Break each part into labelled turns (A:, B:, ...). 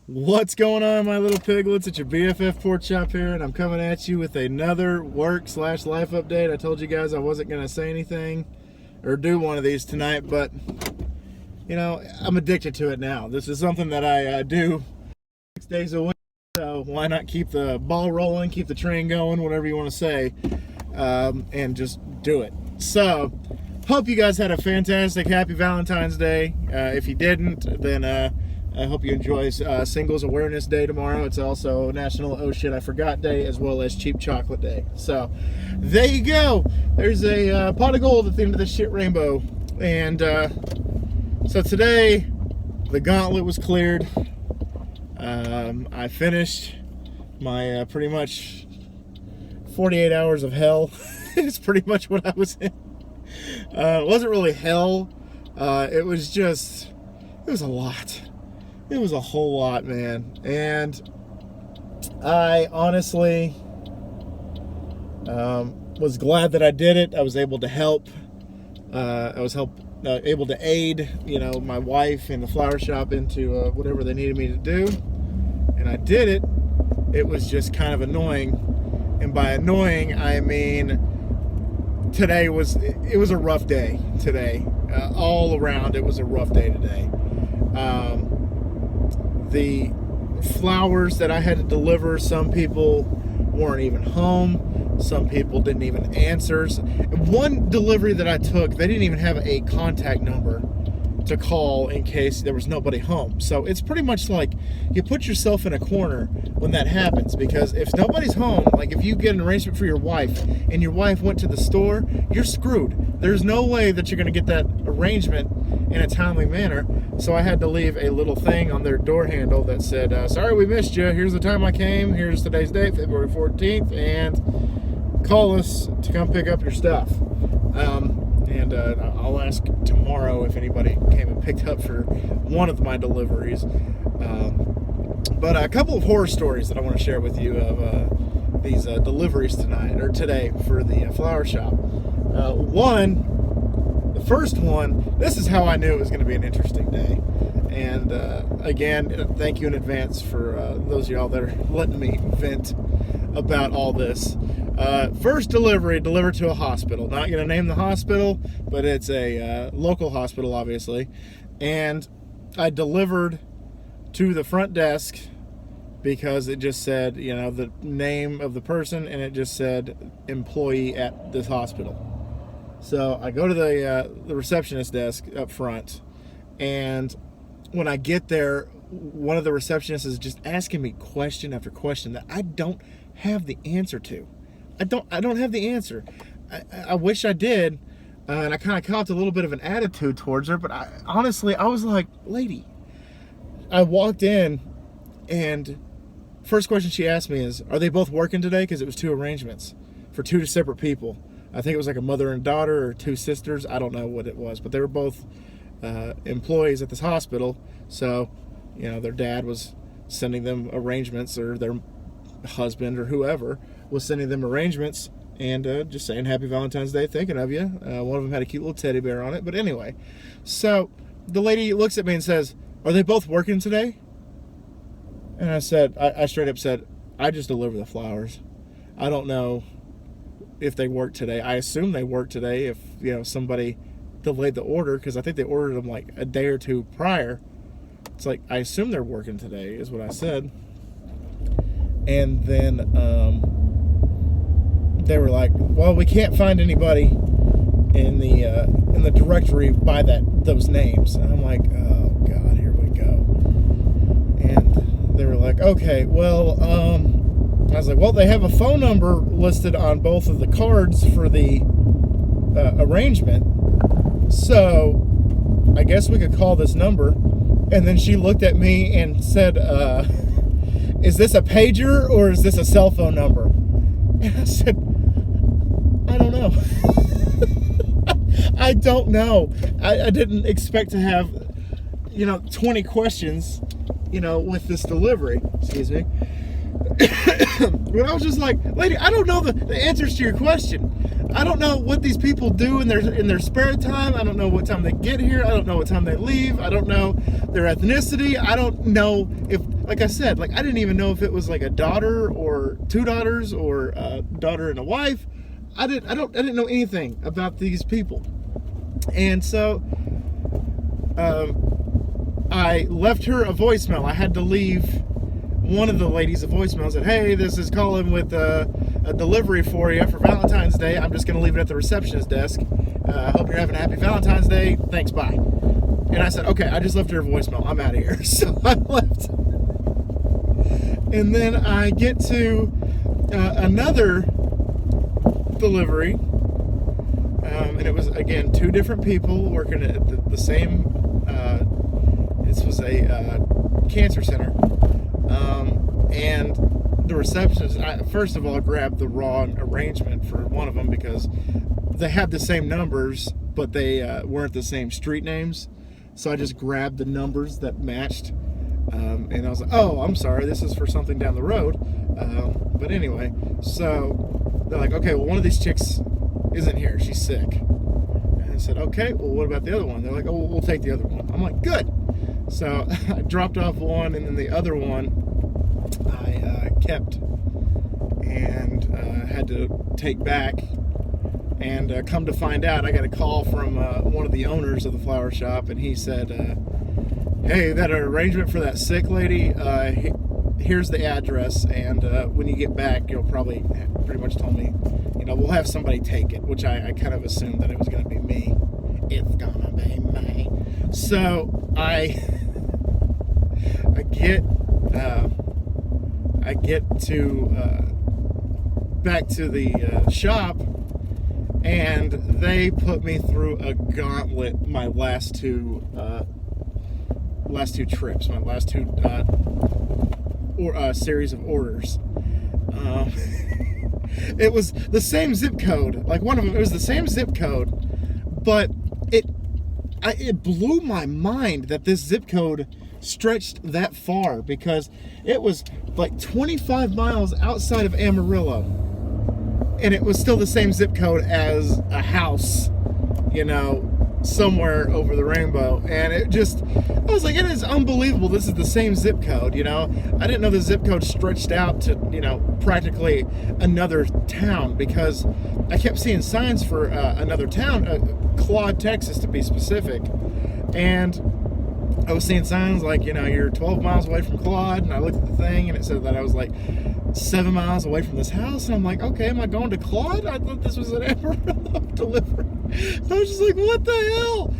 A: What's going on, my little piglets? It's your BFF Pork Chop here, and I'm coming at you with another work/life update. I told you guys I wasn't going to say anything or do one of these tonight, but, you know, I'm addicted to it now. This is something that I do 6 days a week, so why not keep the ball rolling, keep the train going, whatever you want to say, and just do it. So, hope you guys had a fantastic, happy Valentine's Day. If you didn't, then I hope you enjoy Singles Awareness Day tomorrow. It's also National Oh Shit I Forgot Day, as well as Cheap Chocolate Day. So, there you go. There's a pot of gold at the end of this shit rainbow. And so today, the gauntlet was cleared. I finished my pretty much 48 hours of hell. It's pretty much what I was in. It wasn't really hell. It was a lot. It was a whole lot, man. And I honestly was glad that I did it. I was able to help. I was able to aid, my wife and the flower shop into whatever they needed me to do. And I did it. It was just kind of annoying. And by annoying, I mean today was a rough day today. All around, it was a rough day today. The flowers that I had to deliver, some people weren't even home. Some people didn't even answer. One delivery that I took, they didn't even have a contact number to call in case there was nobody home. So it's pretty much like you put yourself in a corner when that happens, because if nobody's home, like if you get an arrangement for your wife and your wife went to the store, you're screwed. There's no way that you're going to get that arrangement in a timely manner. So I had to leave a little thing on their door handle that said, sorry we missed you, here's the time I came, here's today's date, February 14th, and call us to come pick up your stuff. And I'll ask tomorrow if anybody came and picked up for one of my deliveries. But a couple of horror stories that I want to share with you of these deliveries today for the flower shop. The first one, this is how I knew it was going to be an interesting day. And again, thank you in advance for those of y'all that are letting me vent about all this. First delivery, delivered to a hospital. Not going to name the hospital, but it's a local hospital, obviously. And I delivered to the front desk because it just said, the name of the person, and it just said employee at this hospital. So I go to the receptionist desk up front, and when I get there, one of the receptionists is just asking me question after question that I don't have the answer to. I don't have the answer. I wish I did, and I kind of copped a little bit of an attitude towards her, but honestly, I was like, lady. I walked in, and first question she asked me is, are they both working today? Because it was two arrangements for two separate people. I think it was like a mother and daughter or two sisters. I don't know what it was, but they were both employees at this hospital. So, their dad was sending them arrangements, or their husband or whoever was sending them arrangements and just saying happy Valentine's Day, thinking of you. One of them had a cute little teddy bear on it. But anyway, so the lady looks at me and says, are they both working today? And I said, I straight up said, I just deliver the flowers. I don't know if they work today. I assume they work today if, somebody delayed the order, because I think they ordered them like a day or two prior. It's like, I assume they're working today is what I said. And then they were like, well, we can't find anybody in the directory by those names. And I'm like, oh God, here we go. And they were like, okay, well, I was like, well, they have a phone number listed on both of the cards for the arrangement, so I guess we could call this number. And then she looked at me and said, is this a pager or is this a cell phone number? And I said, I don't know. I don't know. I didn't expect to have, 20 questions, with this delivery. Excuse me. But I was just like, lady, I don't know the answers to your question. I don't know what these people do in their spare time. I don't know what time they get here. I don't know what time they leave. I don't know their ethnicity. I don't know if, like I said, like I didn't even know if it was like a daughter or two daughters or a daughter and a wife. I didn't know anything about these people. And so I left her a voicemail. I had to leave one of the ladies a voicemail. I said, hey, this is Colin with a delivery for you for Valentine's Day. I'm just going to leave it at the receptionist desk. I hope you're having a happy Valentine's Day. Thanks, bye. And I said, okay, I just left her a voicemail. I'm out of here. So I left. And then I get to another delivery. And it was, again, two different people working at the same, this was a cancer center. And the receptionist, first of all, grabbed the wrong arrangement for one of them because they had the same numbers, but they weren't the same street names. So I just grabbed the numbers that matched. And I was like, oh, I'm sorry, this is for something down the road. But anyway, so they're like, okay, well, one of these chicks isn't here. She's sick. And I said, okay, well, what about the other one? They're like, oh, we'll take the other one. I'm like, good. So I dropped off one, and then the other one I kept and had to take back. And come to find out, I got a call from one of the owners of the flower shop, and he said, hey, that arrangement for that sick lady, here's the address, and when you get back, you'll probably pretty much told me, we'll have somebody take it, which I kind of assumed that it was going to be me. It's gonna be me. So I get to back to the shop, and they put me through a gauntlet my last two trips, my last two series of orders. It was the same zip code, like one of them, it was the same zip code, but it blew my mind that this zip code stretched that far, because it was like 25 miles outside of Amarillo, and it was still the same zip code as a house, somewhere over the rainbow. And I was like, it is unbelievable, this is the same zip code. I didn't know the zip code stretched out to practically another town, because I kept seeing signs for another town, Claude, Texas to be specific, and I was seeing signs like, you're 12 miles away from Claude, and I looked at the thing and it said that I was like 7 miles away from this house, and I'm like, okay, am I going to Claude? I thought this was an Amarillo delivery. I was just like, what the hell?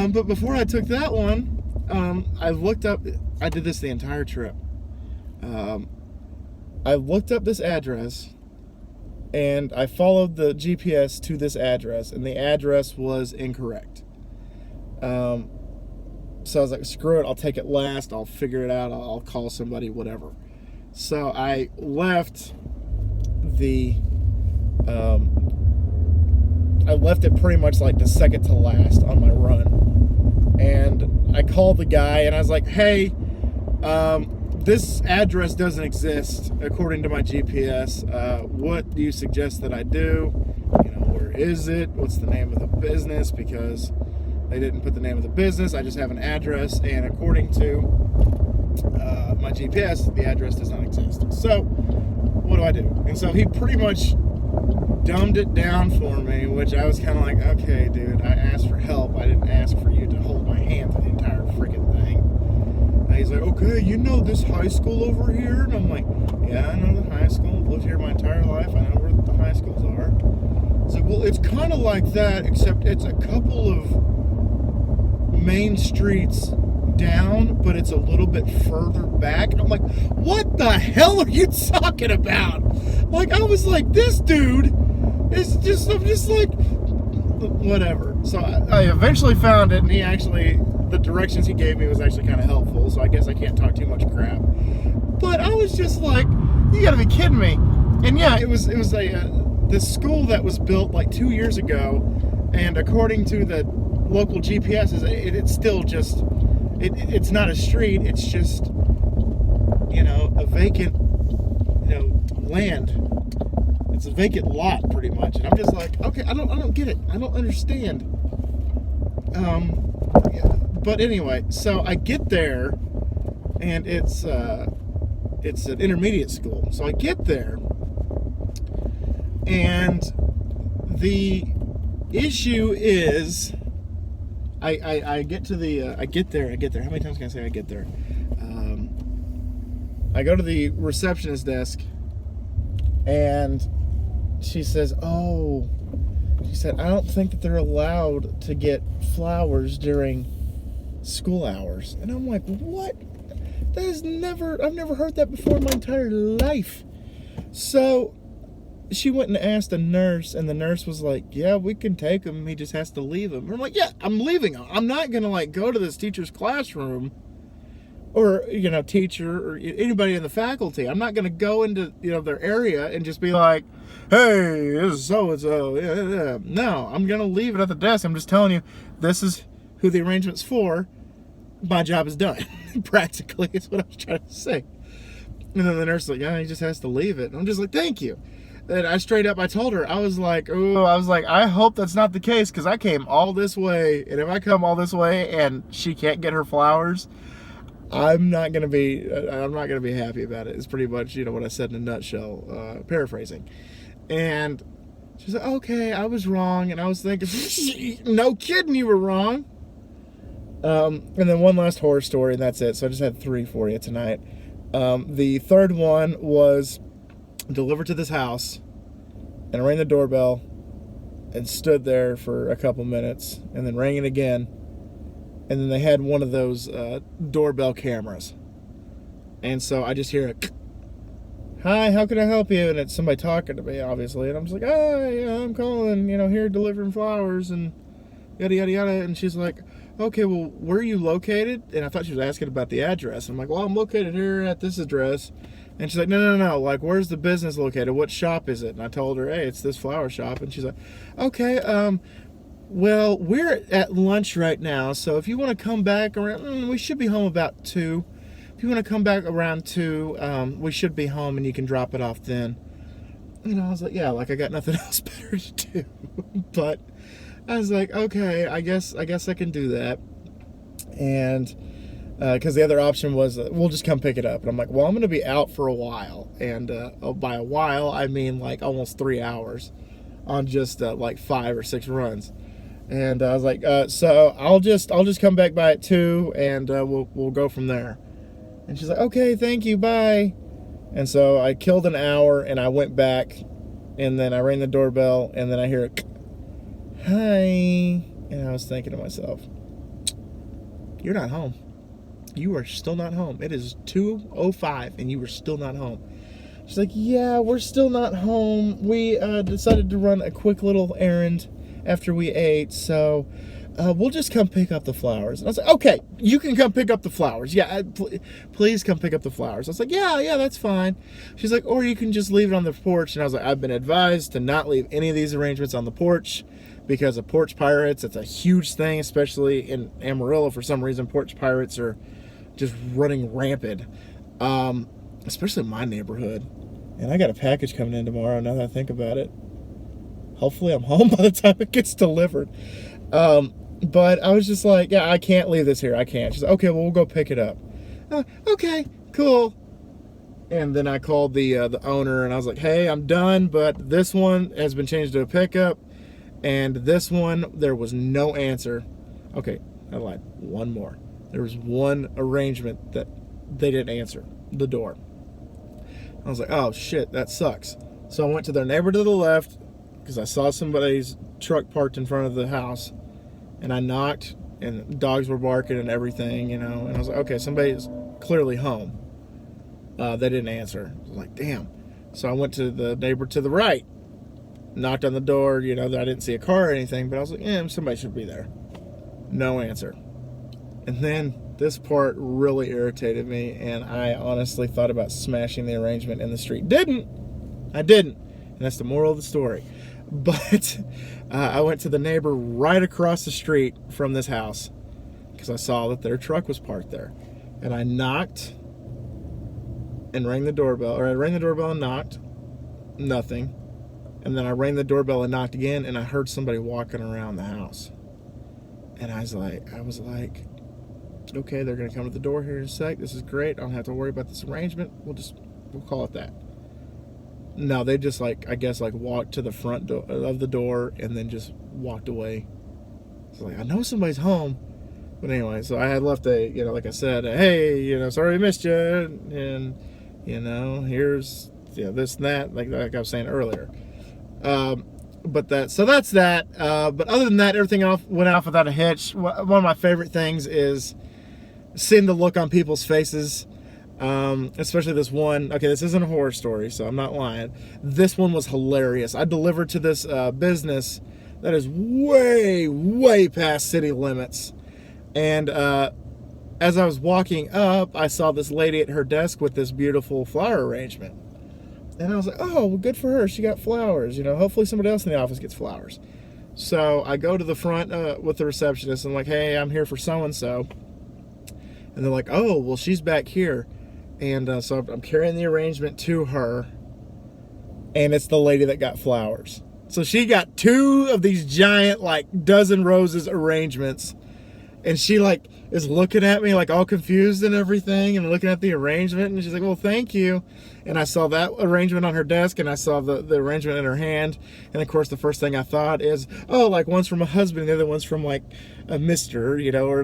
A: But before I took that one, I looked up, I did this the entire trip. I looked up this address, and I followed the GPS to this address, and the address was incorrect. So I was like, screw it, I'll take it last, I'll figure it out, I'll call somebody, whatever. So I left it pretty much like the second to last on my run. And I called the guy, and I was like, hey, this address doesn't exist according to my GPS. What do you suggest that I do? Where is it? What's the name of the business? Because they didn't put the name of the business. I just have an address, and according to my GPS, the address does not exist. So what do I do? And so he pretty much dumbed it down for me, which I was kind of like, okay, dude, I asked for help. I didn't ask for you to hold my hand through the entire freaking thing. And he's like, okay, this high school over here? And I'm like, yeah, I know the high school. I've lived here my entire life. I know where the high schools are. He's like, well, it's kind of like that, except it's a couple of main streets down, but it's a little bit further back. And I'm like, what the hell are you talking about? Like, I was like, this dude is just, I'm just like, whatever. So I eventually found it, and the directions he gave me was actually kind of helpful, so I guess I can't talk too much crap. But I was just like, you gotta be kidding me. And yeah, it was this school that was built like 2 years ago, and according to the local GPSs, it's still just, it's not a street, it's just, a vacant, land. It's a vacant lot, pretty much. And I'm just like, okay, I don't get it. I don't understand. Yeah. But anyway, so I get there, and it's an intermediate school. So I get there, and the issue is, I get to the I get there. How many times can I say I get there? I go to the receptionist desk, and she says, "Oh," she said, "I don't think that they're allowed to get flowers during school hours." And I'm like, "What? I've never heard that before in my entire life." So she went and asked a nurse, and the nurse was like, "Yeah, we can take him. He just has to leave him." And I'm like, "Yeah, I'm leaving him. I'm not gonna like go to this teacher's classroom, or teacher or anybody in the faculty. I'm not gonna go into their area and just be like, 'Hey, this is so and so.' Yeah. No, I'm gonna leave it at the desk. I'm just telling you, this is who the arrangement's for. My job is done." Practically, is what I was trying to say. And then the nurse was like, "Yeah, he just has to leave it." And I'm just like, "Thank you." And I told her, I was like, I hope that's not the case, because I came all this way, and if I come all this way and she can't get her flowers, I'm not gonna be happy about it. It's pretty much what I said in a nutshell, paraphrasing. And she's like, "Okay, I was wrong." And I was thinking, no kidding, you were wrong. And then one last horror story, and that's it. So I just had 3 for you tonight. The third one was delivered to this house, and I rang the doorbell and stood there for a couple minutes, and then rang it again, and then they had one of those doorbell cameras, and so I just hear a, "Hi, how can I help you?" And it's somebody talking to me, obviously, and I'm just like, "Oh, yeah, I'm calling, here delivering flowers," and yada yada yada. And she's like, "Okay, well, where are you located?" And I thought she was asking about the address. I'm like, "Well, I'm located here at this address." And she's like, no, like, "Where's the business located? What shop is it?" And I told her, "Hey, it's this flower shop." And she's like, "Okay, well, we're at lunch right now, so if you want to come back around, we should be home about 2. If you want to come back around 2, we should be home, and you can drop it off then." I was like, yeah, like I got nothing else better to do. But I was like, okay, I guess I can do that. And because the other option was, we'll just come pick it up. And I'm like, well, I'm going to be out for a while. And by a while, I mean like almost 3 hours on just like 5 or 6 runs. And I was like, so I'll just come back by at 2, and we'll go from there. And she's like, "Okay, thank you, bye." And so I killed an hour, and I went back, and then I rang the doorbell, and then I hear it, "Hi." And I was thinking to myself, you're not home. You are still not home. It is 2:05, and you are still not home. She's like, "Yeah, we're still not home. We decided to run a quick little errand after we ate, so we'll just come pick up the flowers." And I was like, "Okay, you can come pick up the flowers. Yeah, please come pick up the flowers." I was like, yeah, that's fine." She's like, "Or you can just leave it on the porch." And I was like, "I've been advised to not leave any of these arrangements on the porch because of porch pirates. It's a huge thing, especially in Amarillo. For some reason, porch pirates are just running rampant, especially in my neighborhood. And I got a package coming in tomorrow, now that I think about it. Hopefully I'm home by the time it gets delivered. But I was just like, yeah, I can't leave this here. I can't. She's like, "Okay, well, we'll go pick it up." Okay, cool. And then I called the owner, and I was like, "Hey, I'm done, but this one has been changed to a pickup, and this one, there was no answer." Okay, I lied. One more. There was one arrangement that they didn't answer the door. I was like, "Oh, shit, that sucks." So I went to their neighbor to the left, because I saw somebody's truck parked in front of the house, and I knocked, and dogs were barking and everything, and I was like, okay, somebody's clearly home. They didn't answer. I was like, damn. So I went to the neighbor to the right, knocked on the door, I didn't see a car or anything, but I was like, yeah, somebody should be there. No answer. And then this part really irritated me, and I honestly thought about smashing the arrangement in the street. I didn't. And that's the moral of the story. But I went to the neighbor right across the street from this house because I saw that their truck was parked there. And I knocked and rang the doorbell, or I rang the doorbell and knocked. Nothing. And then I rang the doorbell and knocked again, and I heard somebody walking around the house. And I was like, okay, they're going to come to the door here in a sec. This is great. I don't have to worry about this arrangement. We'll call it that. No, they just I guess walked to the front door of the door and then just walked away. It's like, I know somebody's home. But anyway, so I had left like I said, hey, sorry I missed you. And, here's, this and that, like I was saying earlier. But that's that. But other than that, everything went off without a hitch. One of my favorite things is seeing the look on people's faces. Especially this one. Okay, this isn't a horror story, so I'm not lying. This one was hilarious. I delivered to this business that is way, way past city limits. And as I was walking up, I saw this lady at her desk with this beautiful flower arrangement. And I was like, oh, well, good for her. She got flowers. Hopefully somebody else in the office gets flowers. So I go to the front with the receptionist and I'm like, hey, I'm here for so-and-so. And they're like, oh, well, she's back here. And so I'm carrying the arrangement to her. And it's the lady that got flowers. So she got 2 of these giant, dozen roses arrangements. And she is looking at me all confused and everything and looking at the arrangement. And she's like, well, thank you. And I saw that arrangement on her desk and I saw the arrangement in her hand. And of course, the first thing I thought is, oh, one's from a husband and the other one's from a mister, or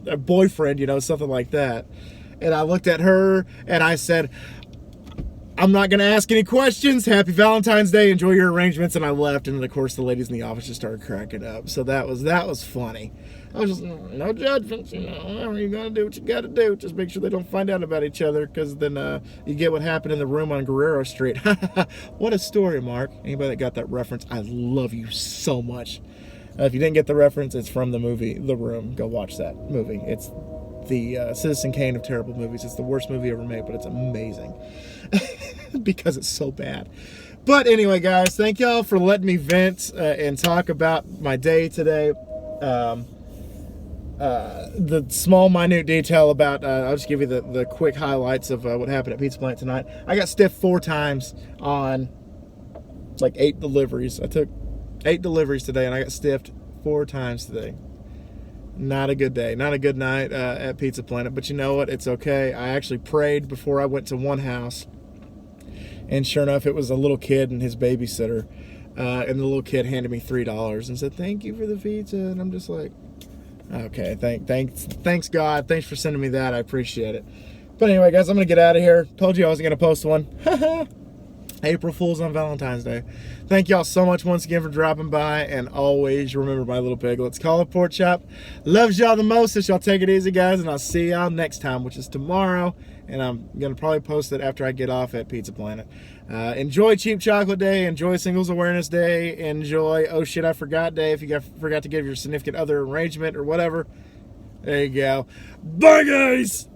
A: a boyfriend, something like that. And I looked at her and I said, I'm not going to ask any questions. Happy Valentine's Day. Enjoy your arrangements. And I left. And then, of course, the ladies in the office just started cracking up. So that was funny. I was just, no judgments, you're going to do what you got to do. Just make sure they don't find out about each other, because then you get what happened in the room on Guerrero Street. What a story, Mark. Anybody that got that reference, I love you so much. If you didn't get the reference, it's from the movie The Room. Go watch that movie. It's the Citizen Kane of terrible movies. It's the worst movie ever made, but it's amazing because it's so bad. But anyway, guys, thank y'all for letting me vent and talk about my day today. The small, minute detail about, I'll just give you the quick highlights of what happened at Pizza Planet tonight. I got stiffed 4 times on 8 deliveries. I took 8 deliveries today, and I got stiffed 4 times today. Not a good day, not a good night at Pizza Planet, but you know what? It's okay. I actually prayed before I went to one house, and sure enough, it was a little kid and his babysitter, and the little kid handed me $3 and said, thank you for the pizza, and I'm just like, okay, thanks God, thanks for sending me that, I appreciate it. But anyway, guys, I'm going to get out of here. Told you I wasn't going to post one. April Fools on Valentine's Day. Thank y'all so much once again for dropping by, and always remember, my little piglets, call it pork chop. Loves y'all the most, so y'all take it easy, guys, and I'll see y'all next time, which is tomorrow, and I'm going to probably post it after I get off at Pizza Planet. Enjoy Cheap Chocolate Day, enjoy Singles Awareness Day, enjoy Oh Shit I Forgot Day if you forgot to give your significant other arrangement or whatever. There you go. Bye, guys!